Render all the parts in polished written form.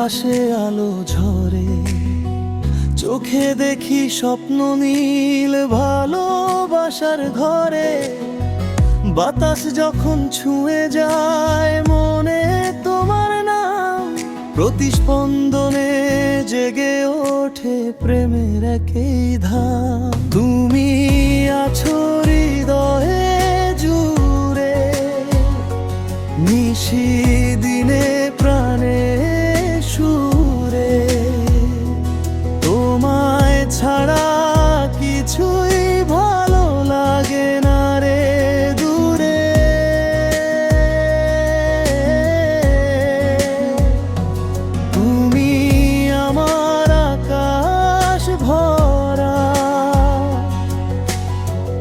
আকাশে আলো ঝরে, চোখে দেখি স্বপ্ন নীল ভালোবাসার ঘরে। বাতাস যখন ছুঁয়ে যায় মনে তোমার নাম, প্রতিস্পন্দনে জেগে ওঠে প্রেমের একই ধাম। তুমি আছো হৃদয়ে জুড়ে, নিশি দিনে প্রাণে সুরে। তোমায় ছাড়া কিছুই ভালো লাগে না রে দূরে। তুমি আমার আকাশ ভরা,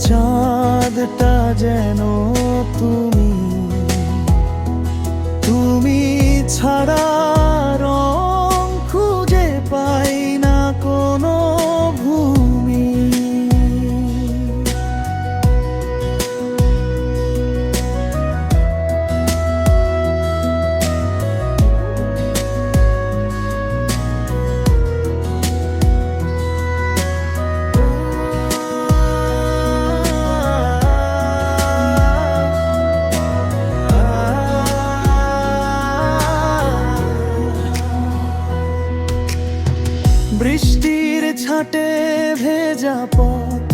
চাঁদটা যেন তুমি। তুমি ছাড়া রং খুঁজে পাই না কোনো ভূমি। বৃষ্টির ছাটে ভেজা পথ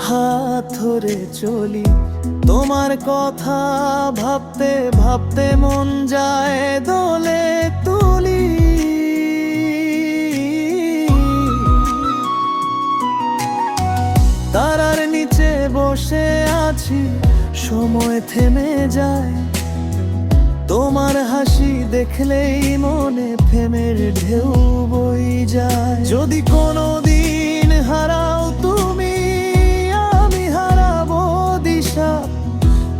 হাত ধরে চলি, তোমার কথা ভাবতে ভাবতে মন যায় দোলে তুলি। তারার নিচে বসে আছি, সময় থেমে যায়। তোমার হাসি দেখলেই মনে প্রেমের ঢেউ বই যায়। যদি কোনোদিন হারাও তুমি, আমি হারাবো দিশা।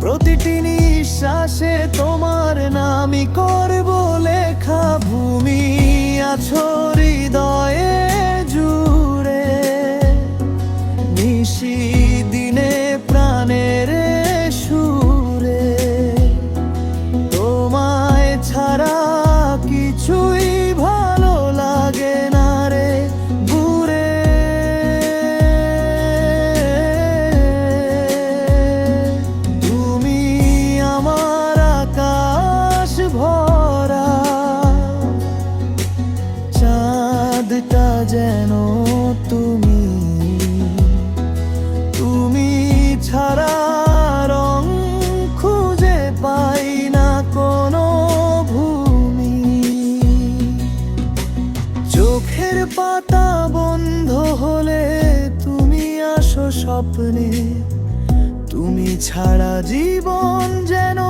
প্রতিটি নিঃশ্বাসে তোমার নামই করবো লেখা। ভূমি আছো হৃদয়ে জুড়ে, নিশি দিনে প্রাণের সুরে। তোমায় ছাড়া কিছুই ভালো লাগে না রে দূরে। তুমি আমার আকাশ ভরা, চাঁদটা যেন তুমি। তুমি ছাড়া রং খুঁজে পাই না কোনো ভূমি। চোখের পাতা বন্ধ হলে তুমি আসো স্বপ্নে। তুমি ছাড়া জীবন যেন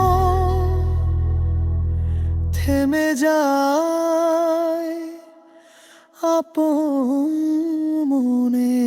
থেমে যায় আপন মনে।